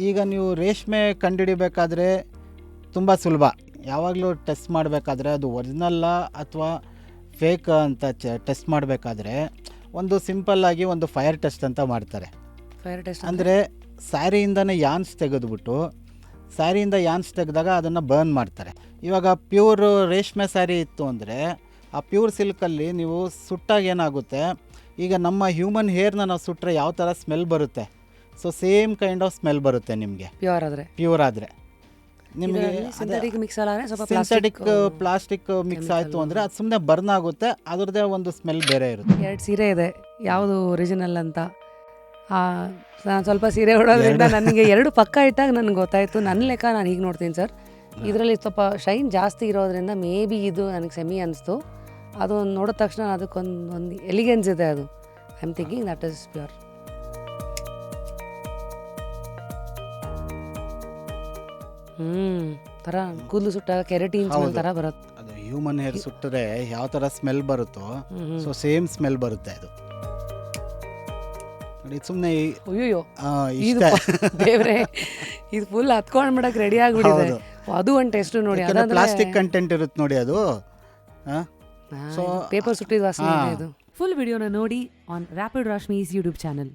ಈಗ ನೀವು ರೇಷ್ಮೆ ಕಂಡುಹಿಡಿಬೇಕಾದ್ರೆ ತುಂಬ ಸುಲಭ. ಯಾವಾಗಲೂ ಟೆಸ್ಟ್ ಮಾಡಬೇಕಾದ್ರೆ ಅದು ಒರಿಜಿನಲ್ಲ ಅಥವಾ ಫೇಕ್ ಅಂತ ಟೆಸ್ಟ್ ಮಾಡಬೇಕಾದ್ರೆ ಒಂದು ಸಿಂಪಲ್ಲಾಗಿ ಒಂದು ಫೈರ್ ಟೆಸ್ಟ್ ಅಂತ ಮಾಡ್ತಾರೆ. ಫೈರ್ ಟೆಸ್ಟ್ ಅಂದರೆ ಸ್ಯಾರಿಯಿಂದನೇ ಯಾನ್ಸ್ ತೆಗೆದುಬಿಟ್ಟು ಸ್ಯಾರಿಯಿಂದ ಯಾನ್ಸ್ ತೆಗೆದಾಗ ಅದನ್ನು ಬರ್ನ್ ಮಾಡ್ತಾರೆ. ಇವಾಗ ಪ್ಯೂರ್ ರೇಷ್ಮೆ ಸ್ಯಾರಿ ಇತ್ತು ಅಂದರೆ ಆ ಪ್ಯೂರ್ ಸಿಲ್ಕಲ್ಲಿ ನೀವು ಸುಟ್ಟಾಗ ಏನಾಗುತ್ತೆ, ಈಗ ನಮ್ಮ ಹ್ಯೂಮನ್ ಹೇರ್ನ ನಾವು ಸುಟ್ಟರೆ ಯಾವ ಥರ ಸ್ಮೆಲ್ ಬರುತ್ತೆ, so same kind of smell ಬರುತ್ತೆ ನಿಮಗೆ ಪ್ಯೂರ್ ಆದರೆ. ನಿಮಗೆ ಸಿಂಥೆಟಿಕ್ ಮಿಕ್ಸ್ ಅಲ್ಲ, ಸಿಂಥೆಟಿಕ್ ಪ್ಲಾಸ್ಟಿಕ್ ಮಿಕ್ಸ್ ಆಯಿತು ಅಂದರೆ ಅದು ಸುಮ್ಮನೆ ಬರ್ನ್ ಆಗುತ್ತೆ, ಅದರದ್ದೇ ಒಂದು ಸ್ಮೆಲ್ ಬೇರೆ ಇರುತ್ತೆ. 2 ಸೀರೆ ಇದೆ, ಯಾವುದು ಒರಿಜಿನಲ್ ಅಂತ. ನಾನು ಸ್ವಲ್ಪ ಸೀರೆ ಉಡೋದ್ರಿಂದ ನನಗೆ 2 ಪಕ್ಕ ಇಟ್ಟಾಗ ನನಗೆ ಗೊತ್ತಾಯಿತು. ನನ್ನ ಲೆಕ್ಕ ನಾನು ಹೀಗೆ ನೋಡ್ತೀನಿ ಸರ್, ಇದರಲ್ಲಿ ಸ್ವಲ್ಪ ಶೈನ್ ಜಾಸ್ತಿ ಇರೋದ್ರಿಂದ ಮೇ ಬಿ ಇದು ನನಗೆ ಸೆಮಿ ಅನಿಸ್ತು. ಅದು ನೋಡಿದ ತಕ್ಷಣ ಅದಕ್ಕೊಂದು ಎಲಿಗೆನ್ಸ್ ಇದೆ. ಅದು I am thinking that is pure. ಥರ ಕೂದಲು ಸುಟ್ಟಾಗ ಕೆರಟಿನ್ ಸ್ಮೆಲ್ ಥರ ಬರುತ್ತೆ. ಅದು ಹ್ಯೂಮನ್ ಹೇರ್ ಸುಟ್ಟರೆ ಯಾವ ಥರ ಸ್ಮೆಲ್ ಬರುತ್ತೋ ಸೊ ಸೇಮ್ ಸ್ಮೆಲ್ ಬರುತ್ತೆ ಅದು. ನೋಡಿ ಸುಮ್ಮನೆ ಅಯ್ಯೋ ದೇವ್ರೆ, ಇದು ಫುಲ್ ಹತ್ಕೊಂಡು ಮಾಡಕ್ಕೆ ರೆಡಿ ಆಗಿಬಿಟ್ಟಿದೆ. ಅದು ಒಂದು ಟೆಸ್ಟ್ ನೋಡಿ, ಪ್ಲಾಸ್ಟಿಕ್ ಕಂಟೆಂಟ್ ಇರುತ್ತೆ ನೋಡಿ ಅದು. ಪೇಪರ್ ಸುಟ್ಟಿದ ವಾಸನೆ ಇದು. ಫುಲ್ ವಿಡಿಯೋನ ನೋಡಿ ಆನ್ ರ್ಯಾಪಿಡ್ ರಾಶ್ಮೀಸ್ ಯೂಟ್ಯೂಬ್ ಚಾನಲ್.